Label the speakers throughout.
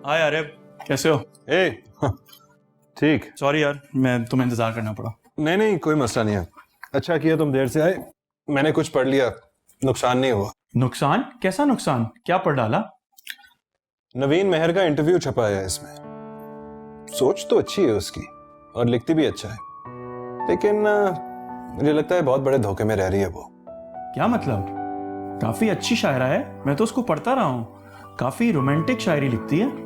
Speaker 1: हाय आरिफ, कैसे हो?
Speaker 2: ए, ठीक।
Speaker 1: सॉरी यार, मैं तुम्हें इंतजार करना पड़ा।
Speaker 2: नहीं नहीं, कोई मसला नहीं है। अच्छा किया तुम देर से आए, मैंने कुछ पढ़ लिया, नुकसान नहीं हुआ।
Speaker 1: नुकसान? कैसा नुकसान? क्या पढ़ डाला?
Speaker 2: नवीन मेहर का इंटरव्यू छपा है इसमें। सोच तो अच्छी है उसकी और लिखती भी अच्छा है, लेकिन मुझे लगता है बहुत बड़े धोखे में रह रही है वो।
Speaker 1: क्या मतलब? काफी अच्छी शायरा है, मैं तो उसको पढ़ता रहा हूँ। काफी रोमांटिक शायरी लिखती है।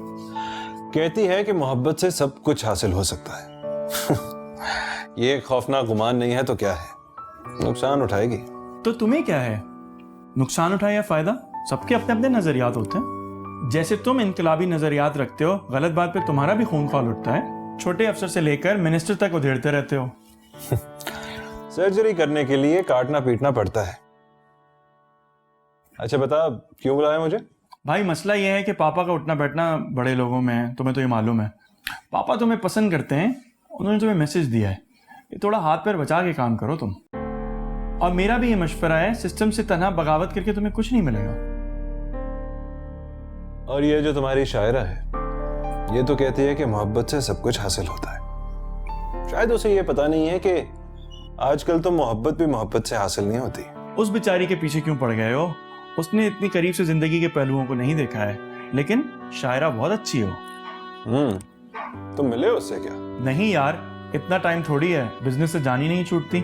Speaker 2: कहती है कि मोहब्बत से सब कुछ हासिल हो सकता है। ये एक खौफनाक गुमान नहीं है तो क्या है, नुकसान उठाएगी।
Speaker 1: तो तुम्हें क्या है, नुकसान उठाए या फायदा? सबके अपने अपने नजरियात होते हैं। जैसे तुम इनकलाबी नजरियात रखते हो, गलत बात पे तुम्हारा भी खून खौल उठता है। छोटे अफसर से लेकर मिनिस्टर तक उधेड़ते रहते हो।
Speaker 2: सर्जरी करने के लिए काटना पीटना पड़ता है। अच्छा बता, क्यों बुलाया मुझे?
Speaker 1: भाई मसला यह है कि पापा का उठना बैठना बड़े लोगों में है, तुम्हें तो ये मालूम है। पापा तुम्हें पसंद करते हैं, उन्होंने तुम्हें मैसेज दिया है। ये थोड़ा हाथ पैर बचा के काम करो तुम। और मेरा भी ये मशवरा है, सिस्टम से तन्हा बगावत करके तुम्हें कुछ नहीं मिलेगा।
Speaker 2: और ये जो तुम्हारी शायरा है, ये तो कहती है कि मोहब्बत से सब कुछ हासिल होता है। शायद उसे ये पता नहीं है कि आजकल तो मोहब्बत भी मोहब्बत से हासिल नहीं होती।
Speaker 1: उस बेचारी के पीछे क्यों पड़ गए हो? उसने इतनी करीब से जिंदगी के पहलुओं को नहीं देखा है, लेकिन शायरा बहुत अच्छी हो।
Speaker 2: तुम मिले उससे क्या?
Speaker 1: नहीं यार, इतना टाइम थोड़ी है, बिजनेस से जान ही नहीं छूटती।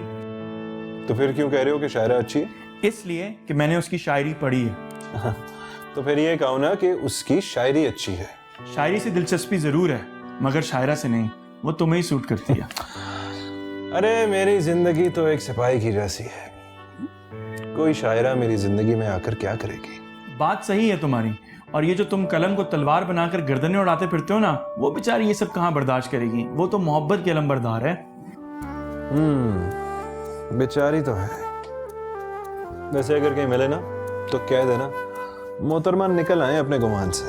Speaker 2: तो फिर क्यों कह रहे हो कि शायरा अच्छी है?
Speaker 1: इसलिए कि मैंने उसकी शायरी पढ़ी है।
Speaker 2: तो फिर ये कहो ना कि उसकी शायरी अच्छी है।
Speaker 1: शायरी से दिलचस्पी जरूर है, मगर शायरा से नहीं। वो तुम्हें ही सूट करती है।
Speaker 2: अरे मेरी जिंदगी तो एक सिपाही की जैसी है, कोई शायरा मेरी जिंदगी में आकर क्या करेगी?
Speaker 1: बात सही है तुम्हारी। और ये जो तुम कलम को तलवार बनाकर गर्दनें उड़ाते फिरते हो ना, वो बेचारी ये सब कहाँ बर्दाश्त करेगी। वो तो मोहब्बत की अलमबरदार है।
Speaker 2: बेचारी तो है। वैसे अगर कहीं मिले ना तो कह देना मोहतरमा निकल आए अपने गुमान से।